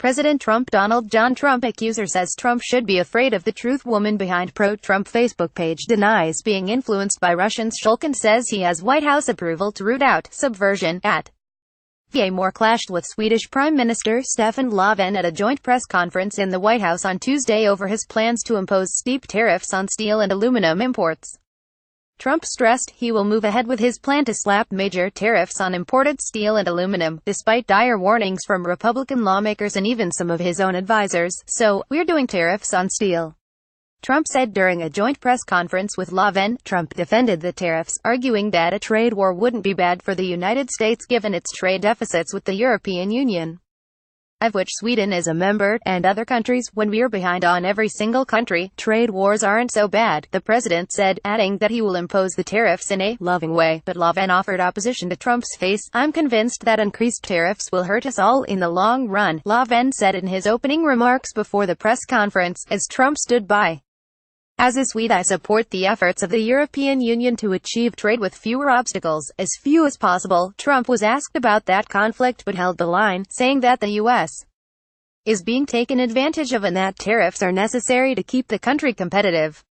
President Trump. Donald John Trump accuser says Trump should be afraid of the truth. Woman behind pro-Trump Facebook page denies being influenced by Russians. Shulkin says he has White House approval to root out subversion. At Moore clashed with Swedish Prime Minister Stefan Löfven at a joint press conference in the White House on Tuesday over his plans to impose steep tariffs on steel and aluminum imports. Trump stressed he will move ahead with his plan to slap major tariffs on imported steel and aluminum, despite dire warnings from Republican lawmakers and even some of his own advisors. "So, we're doing tariffs on steel," Trump said during a joint press conference with Löfven. Trump defended the tariffs, arguing that a trade war wouldn't be bad for the United States given its trade deficits with the European Union, of which Sweden is a member, and other countries. "When we're behind on every single country, trade wars aren't so bad," the president said, adding that he will impose the tariffs in a loving way. But Löfven offered opposition to Trump's face. "I'm convinced that increased tariffs will hurt us all in the long run," Löfven said in his opening remarks before the press conference, as Trump stood by. "As a Swede, I support the efforts of the European Union to achieve trade with fewer obstacles, as few as possible." Trump was asked about that conflict but held the line, saying that the U.S. is being taken advantage of and that tariffs are necessary to keep the country competitive.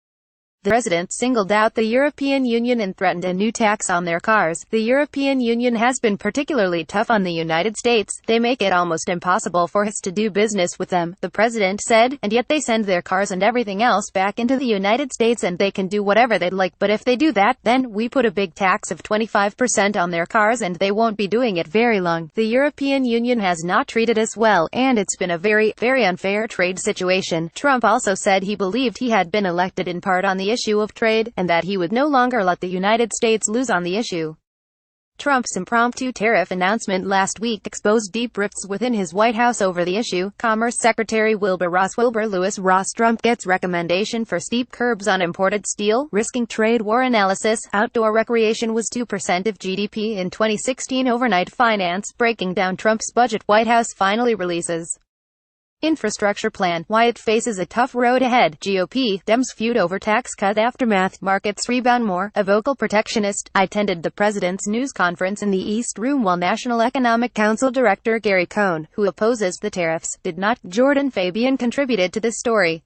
The president singled out the European Union and threatened a new tax on their cars. "The European Union has been particularly tough on the United States. They make it almost impossible for us to do business with them," the president said, "and yet they send their cars and everything else back into the United States and they can do whatever they'd like. But if they do that, then we put a big tax of 25% on their cars and they won't be doing it very long. The European Union has not treated us well, and it's been a very, very unfair trade situation." Trump also said he believed he had been elected in part on the issue of trade, and that he would no longer let the United States lose on the issue. Trump's impromptu tariff announcement last week exposed deep rifts within his White House over the issue. Commerce Secretary Wilbur Lewis Ross. Trump gets recommendation for steep curbs on imported steel, risking trade war. Analysis: outdoor recreation was 2% of GDP in 2016. Overnight finance breaking down Trump's budget. White House finally releases infrastructure plan, why it faces a tough road ahead. GOP, Dems feud over tax cut. Aftermath, markets rebound more. A vocal protectionist. I attended the president's news conference in the East Room while National Economic Council Director Gary Cohn, who opposes the tariffs, did not. Jordan Fabian contributed to this story.